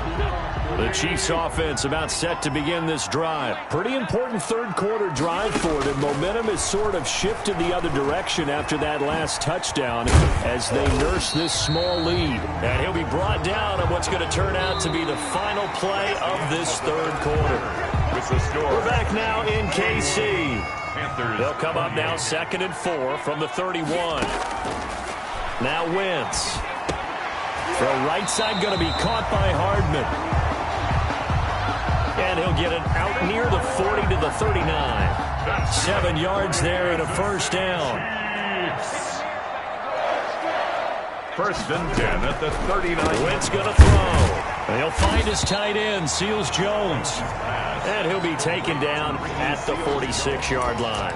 The Chiefs offense about set to begin this drive. Pretty important third-quarter drive for them. Momentum has sort of shifted the other direction after that last touchdown as they nurse this small lead. And he'll be brought down on what's going to turn out to be the final play of this third quarter. With the score. We're back now in KC. Panthers. They'll come up now 2nd and 4 from the 31. Now Wentz. Throw right side going to be caught by Hardman. And he'll get it out near the 40 to the 39. 7 yards there and a first down. First and 10 at the 39. Wentz going to throw. He'll find his tight end, Seals Jones. And he'll be taken down at the 46-yard line.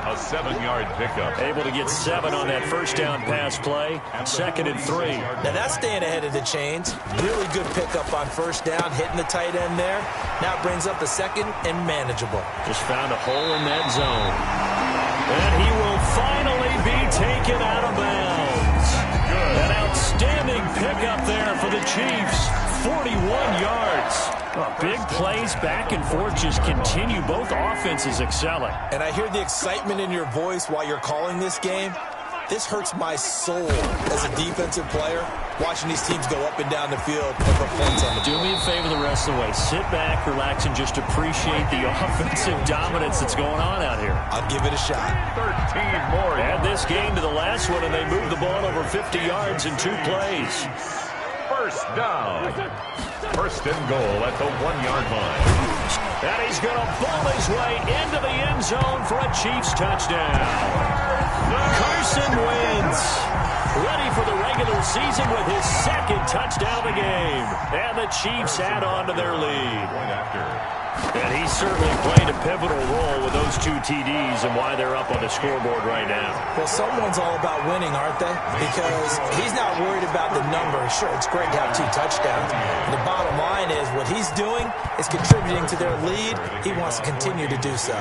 A 7-yard pickup. Able to get 7 on that first down pass play. 2nd and 3. Now that's staying ahead of the chains. Really good pickup on first down, hitting the tight end there. Now it brings up a 2nd and manageable. Just found a hole in that zone. And he will finally be taken out of bounds. An outstanding pickup there for the Chiefs. 41 yards. Big plays back and forth just continue. Both offenses excelling. And I hear the excitement in your voice while you're calling this game. This hurts my soul as a defensive player, watching these teams go up and down the field and put points on the Do board. me a favor the rest of the way. Sit back, relax, and just appreciate the offensive dominance that's going on out here. I'll give it a shot. 13 more. Add this game to the last one, and they moved the ball over 50 yards in 2 plays. First down. First and goal at the 1-yard line. And he's going to ball his way into the end zone for a Chiefs touchdown. Carson Wentz, ready for the regular season with his 2nd touchdown of the game. And the Chiefs add on to their lead. And he certainly played a pivotal role with those 2 TDs and why they're up on the scoreboard right now. Well, someone's all about winning, aren't they? Because he's not worried about the number. Sure, it's great to have 2 touchdowns. The bottom line is what he's doing is contributing to their lead. He wants to continue to do so.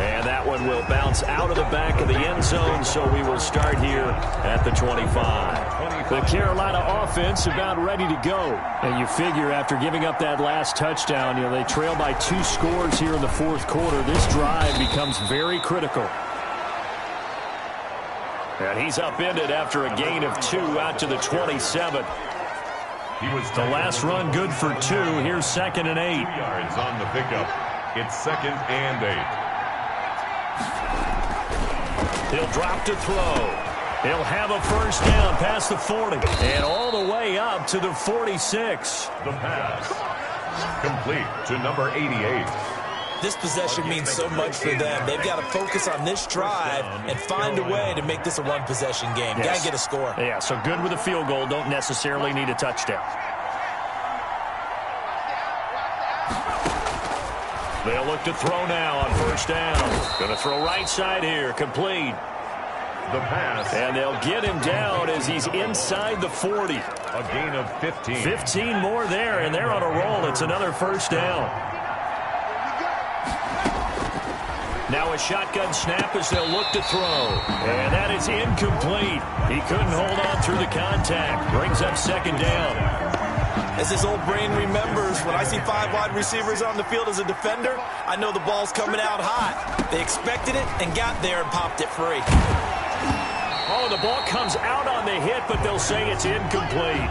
And that one will bounce out of the back of the end zone, so we will start here at the 25. The Carolina offense about ready to go. And you figure after giving up that last touchdown, they trail by 2 scores here in the 4th quarter. This drive becomes very critical. And he's upended after a gain of 2 out to the 27. The last run good for 2. Here's 2nd and 8. Yards on the pickup. It's 2nd and 8. He'll drop to throw. He'll have a first down past the 40 and all the way up to the 46. The pass. Complete to number 88. This possession means so much for them. They've got to focus on this drive and find a way to make this a 1-possession game. Yes. Got to get a score. Yeah, so good with a field goal. Don't necessarily need a touchdown. They'll look to throw now on first down. Going to throw right side here. Complete. The pass. And they'll get him down as he's inside the 40. A gain of 15. 15 more there, and they're on a roll. It's another first down. Now a shotgun snap as they'll look to throw. And that is incomplete. He couldn't hold on through the contact. Brings up second down. As his old brain remembers, when I see 5 wide receivers on the field as a defender, I know the ball's coming out hot. They expected it and got there and popped it free. Oh, the ball comes out on the hit, but they'll say it's incomplete.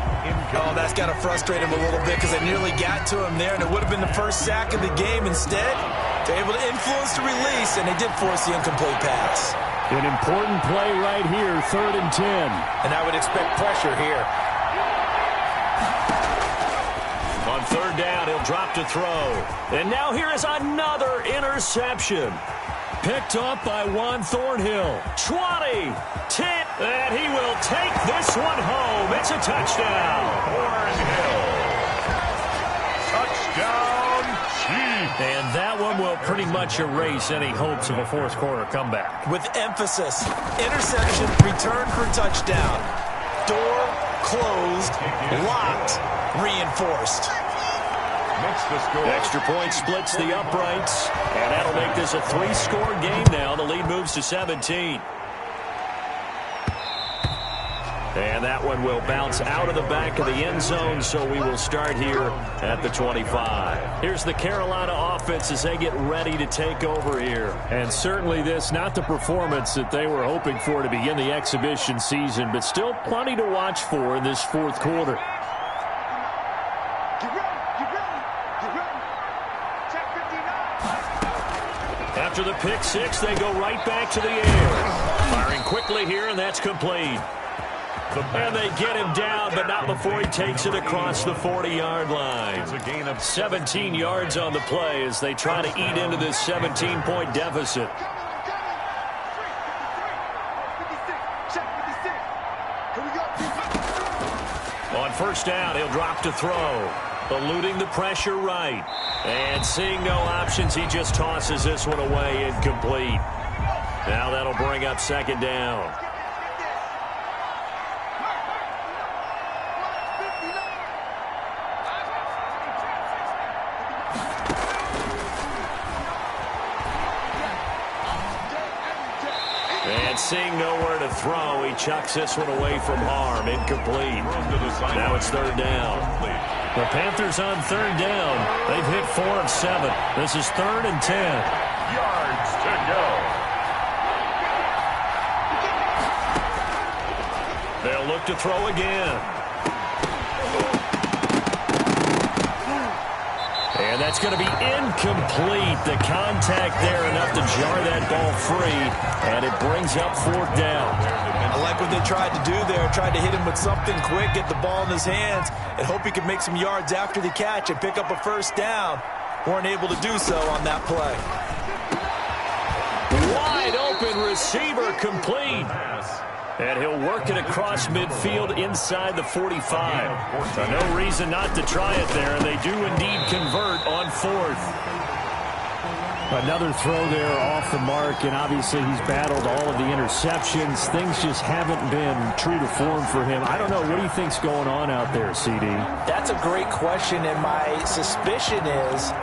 Oh, that's got to frustrate him a little bit because they nearly got to him there, and it would have been the first sack of the game. Instead, they're able to influence the release, and they did force the incomplete pass. An important play right here, 3rd and 10. And I would expect pressure here. On 3rd down, he'll drop to throw. And now here is another interception. Picked up by Juan Thornhill. 20, 10, and he will take this one home. It's a touchdown. Thornhill. Touchdown, Chiefs. And that one will pretty much erase any hopes of a fourth quarter comeback. With emphasis, interception, return for touchdown. Door closed, locked, reinforced. Extra point splits the uprights, and that'll make this a 3-score game now. The lead moves to 17. And that one will bounce out of the back of the end zone, so we will start here at the 25. Here's the Carolina offense as they get ready to take over here. And certainly this, not the performance that they were hoping for to begin the exhibition season, but still plenty to watch for in this fourth quarter. After the pick six, they go right back to the air. Firing quickly here, and that's complete. And they get him down, but not before he takes it across the 40-yard line. It's a gain of 17 yards on the play as they try to eat into this 17-point deficit. On first down, he'll drop to throw. Eluding the pressure right. And seeing no options, he just tosses this one away, incomplete. Now that'll bring up second down. And seeing nowhere to throw, he chucks this one away from harm, incomplete. Now it's third down. The Panthers on third down. They've hit 4 of 7. This is 3rd and 10. yards to go. They'll look to throw again. And that's going to be incomplete. The contact there enough to jar that ball free. And it brings up 4th down. I like what they tried to do there. Tried to hit him with something quick, get the ball in his hands, and hope he could make some yards after the catch and pick up a first down. Weren't able to do so on that play. Wide open receiver complete. And he'll work it across midfield inside the 45. So no reason not to try it there, and they do indeed convert on 4th. Another throw there off the mark, and obviously he's battled all of the interceptions. Things just haven't been true to form for him. I don't know. What do you think's going on out there, CD? That's a great question, and my suspicion is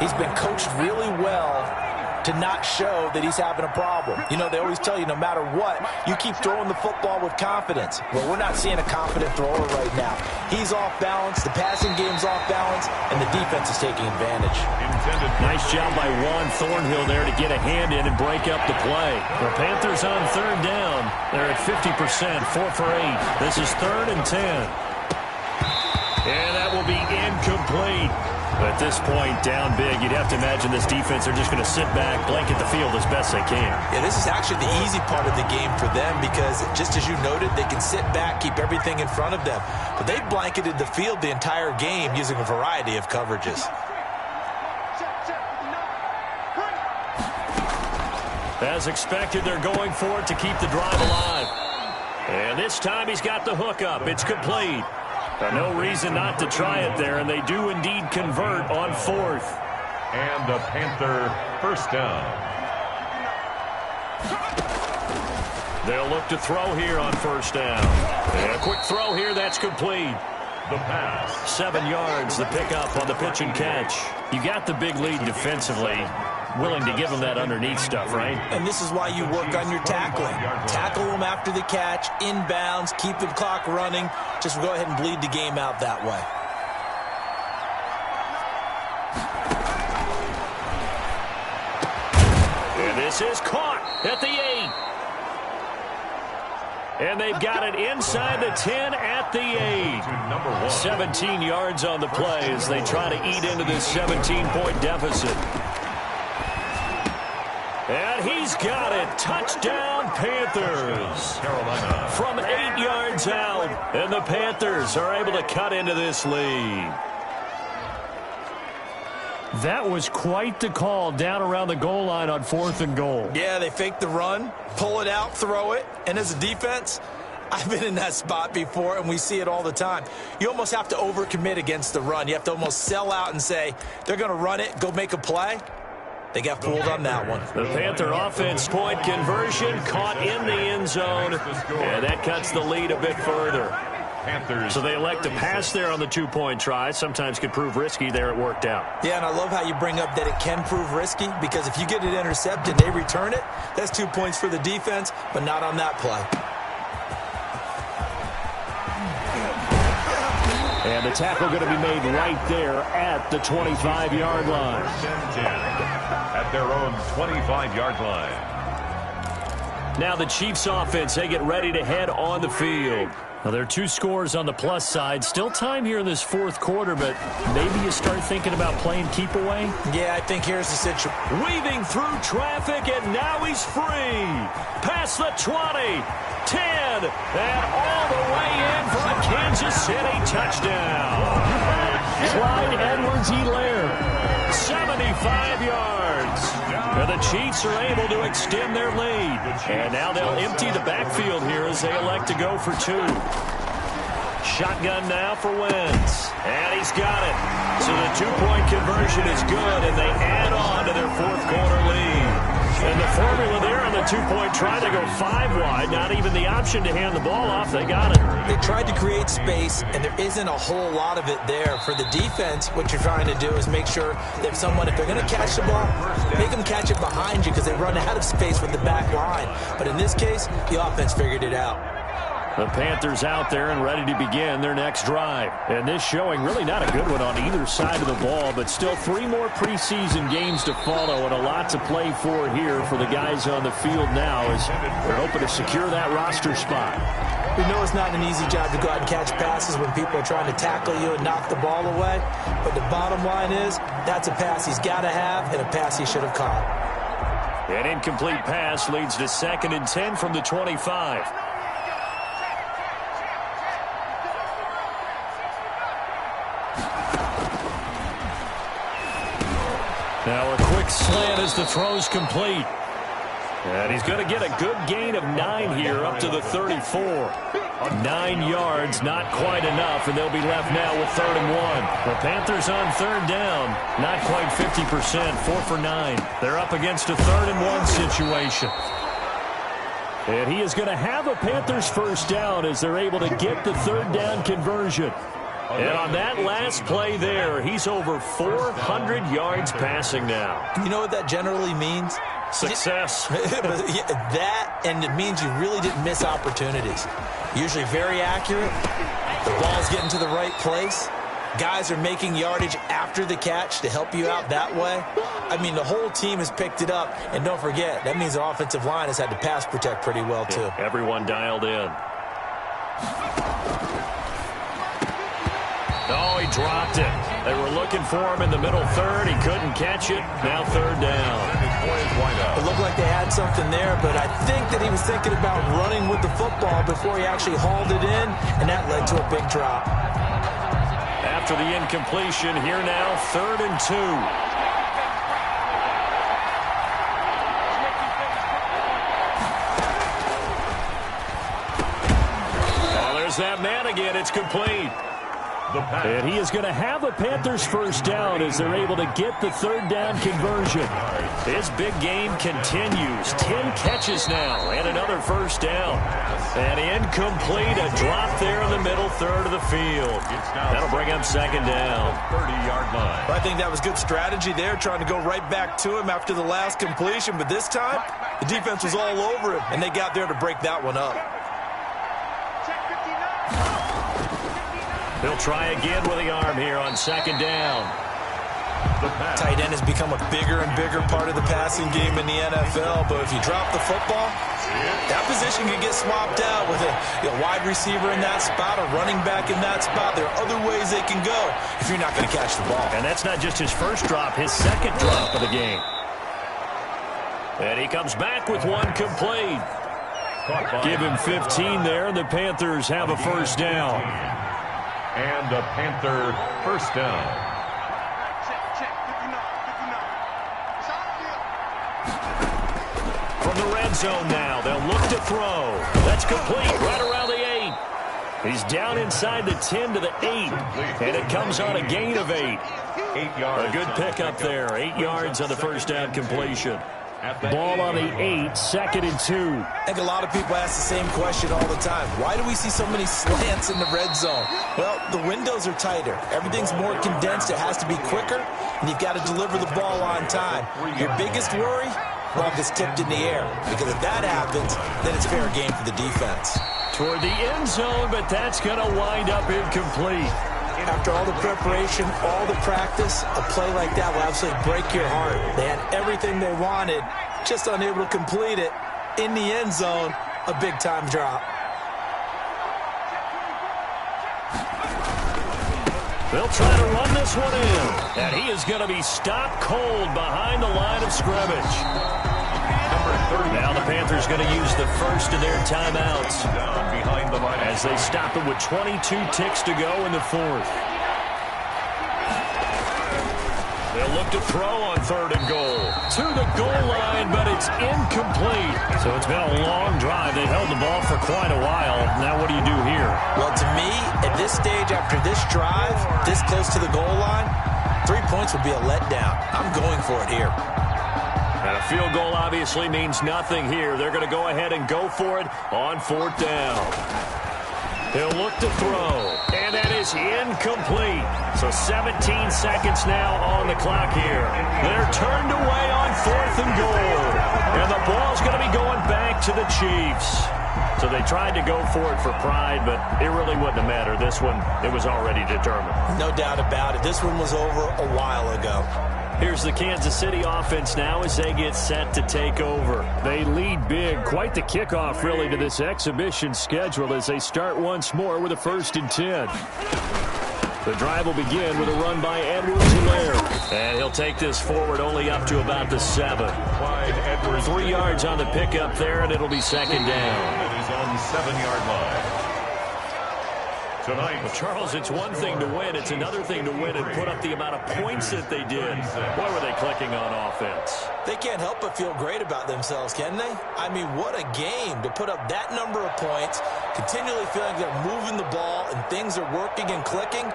he's been coached really well to not show that he's having a problem. You know, they always tell you no matter what, you keep throwing the football with confidence. Well, we're not seeing a confident thrower right now. He's off balance, the passing game's off balance, and the defense is taking advantage. Nice job by Juan Thornhill there to get a hand in and break up the play. The Panthers on third down. They're at 50%, 4 for 8. This is 3rd and 10. And that will be incomplete. At this point, down big, you'd have to imagine this defense are just going to sit back, blanket the field as best they can. Yeah, this is actually the easy part of the game for them because, just as you noted, they can sit back, keep everything in front of them. But they've blanketed the field the entire game using a variety of coverages. As expected, they're going for it to keep the drive alive. And this time he's got the hook up. It's complete. No reason not to try it there, and they do indeed convert on 4th. And a Panther first down. They'll look to throw here on first down. And a quick throw here, that's complete. The pass. 7 yards, the pickup on the pitch and catch. You got the big lead defensively. Willing to give them that underneath stuff, right? And this is why you work on your tackling. Tackle them after the catch, inbounds, keep the clock running. Just go ahead and bleed the game out that way. And this is caught at the 8. And they've got it inside the 10 at the 8. 17 yards on the play as they try to eat into this 17-point deficit. And he's got it. Touchdown, Panthers. Carolina. From 8 yards out. And the Panthers are able to cut into this lead. That was quite the call down around the goal line on 4th and goal. Yeah, they fake the run, pull it out, throw it. And as a defense, I've been in that spot before, and we see it all the time. You almost have to overcommit against the run. You have to almost sell out and say, they're going to run it, go make a play. They got fooled on that one. The Panther offense point conversion caught in the end zone, and that cuts the lead a bit further. Panthers. So they elect to pass there on the 2-point try. Sometimes could prove risky. There it worked out. Yeah, and I love how you bring up that it can prove risky, because if you get it intercepted, they return it, that's 2 points for the defense, but not on that play. And the tackle going to be made right there at the 25-yard line. At their own 25-yard line. Now the Chiefs offense, they get ready to head on the field. Now there are 2 scores on the plus side. Still time here in this 4th quarter, but maybe you start thinking about playing keep away? Yeah, I think here's the situation. Weaving through traffic, and now he's free. Past the 20, 10, and all the way in for a Kansas City touchdown. Clyde Edwards-Helaire, 75 yards. And the Chiefs are able to extend their lead. And now they'll empty the backfield here as they elect to go for 2. Shotgun now for Wentz. And he's got it. So the 2-point conversion is good, and they add on to their 4th quarter lead. And the formula there on the 2-point try, they go 5 wide. Not even the option to hand the ball off. They got it. They tried to create space, and there isn't a whole lot of it there. For the defense, what you're trying to do is make sure that if they're going to catch the ball, make them catch it behind you, because they run out of space with the back line. But in this case, the offense figured it out. The Panthers out there and ready to begin their next drive. And this showing really not a good one on either side of the ball, but still 3 more preseason games to follow and a lot to play for here for the guys on the field now as they're hoping to secure that roster spot. We know it's not an easy job to go out and catch passes when people are trying to tackle you and knock the ball away. But the bottom line is that's a pass he's got to have and a pass he should have caught. An incomplete pass leads to 2nd and 10 from the 25. Now a quick slant as the throw's complete. And he's going to get a good gain of 9 here up to the 34. 9 yards, not quite enough, and they'll be left now with 3rd and 1. The Panthers on 3rd down, not quite 50%, 4 for 9. They're up against a 3rd and 1 situation. And he is going to have a Panthers first down as they're able to get the 3rd down conversion. And on that last play there, he's over 400 yards passing now. You know what that generally means? Success. That, and it means you really didn't miss opportunities. Usually very accurate. The ball's getting to the right place. Guys are making yardage after the catch to help you out that way. I mean, the whole team has picked it up. And don't forget, that means the offensive line has had to pass protect pretty well, too. Yeah, everyone dialed in. Oh, he dropped it. They were looking for him in the middle 3rd. He couldn't catch it. Now 3rd down. It looked like they had something there, but I think that he was thinking about running with the football before he actually hauled it in, and that led to a big drop. After the incompletion, here now, 3rd and 2. There's that man again. It's complete. The pass. And he is going to have a Panthers first down as they're able to get the third down conversion. His big game continues. 10 catches now and another first down. And incomplete, a drop there in the middle third of the field. That'll bring up second down. 30-yard line. I think that was good strategy there, trying to go right back to him after the last completion. But this time, the defense was all over him, and they got there to break that one up. He'll try again with the arm here on second down. Tight end has become a bigger and bigger part of the passing game in the NFL, but if you drop the football, that position can get swapped out with a wide receiver in that spot, a running back in that spot. There are other ways they can go if you're not going to catch the ball. And that's not just his first drop, his second drop of the game. And he comes back with one complete. Give him 15 there, and the Panthers have a first down. And a Panther first down. From the red zone now, they'll look to throw. That's complete right around the 8. He's down inside the 10 to the 8, and it comes on a gain of 8. 8 yards. A good pickup there, 8 yards on the first down completion. Ball on the 8, 2nd and 2. I think a lot of people ask the same question all the time. Why do we see so many slants in the red zone? Well, the windows are tighter. Everything's more condensed. It has to be quicker, and you've got to deliver the ball on time. Your biggest worry? Ball gets tipped in the air, because if that happens, then it's fair game for the defense. Toward the end zone, but that's going to wind up incomplete. After all the preparation, all the practice, a play like that will absolutely break your heart. They had everything they wanted, just unable to complete it. In the end zone, a big-time drop. They'll try to run this one in, and he is going to be stopped cold behind the line of scrimmage. Now the Panthers going to use the first of their timeouts as they stop it with 22 ticks to go in the fourth. They'll look to throw on 3rd and goal. To the goal line, but it's incomplete. So it's been a long drive. They held the ball for quite a while. Now what do you do here? Well, to me, at this stage, after this drive, this close to the goal line, 3 points would be a letdown. I'm going for it here. And a field goal obviously means nothing here. They're going to go ahead and go for it on 4th down. He'll look to throw, and that is incomplete. So 17 seconds now on the clock here. They're turned away on 4th and goal. And the ball's going to be going back to the Chiefs. So they tried to go for it for pride, but it really wouldn't have mattered. This one, it was already determined. No doubt about it. This one was over a while ago. Here's the Kansas City offense now as they get set to take over. They lead big. Quite the kickoff, really, to this exhibition schedule as they start once more with a 1st and 10. The drive will begin with a run by Edwards-Helaire. And he'll take this forward only up to about the 7. 3 yards on the pickup there, and it'll be second down. It is on the 7-yard line. Tonight, Well, Charles, it's one thing to win. It's another thing to win and put up the amount of points that they did. Boy, were they clicking on offense. They can't help but feel great about themselves, can they? I mean, what a game to put up that number of points, continually feeling like they're moving the ball and things are working and clicking.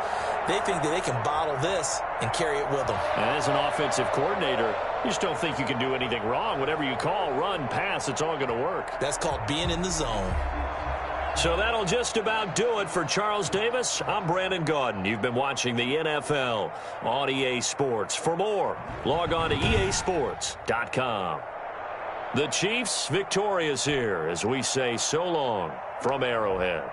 They think that they can bottle this and carry it with them. As an offensive coordinator, you just don't think you can do anything wrong. Whatever you call, run, pass, it's all going to work. That's called being in the zone. So that'll just about do it for Charles Davis. I'm Brandon Gaudin. You've been watching the NFL on EA Sports. For more, log on to easports.com. The Chiefs victorious here as we say so long from Arrowhead.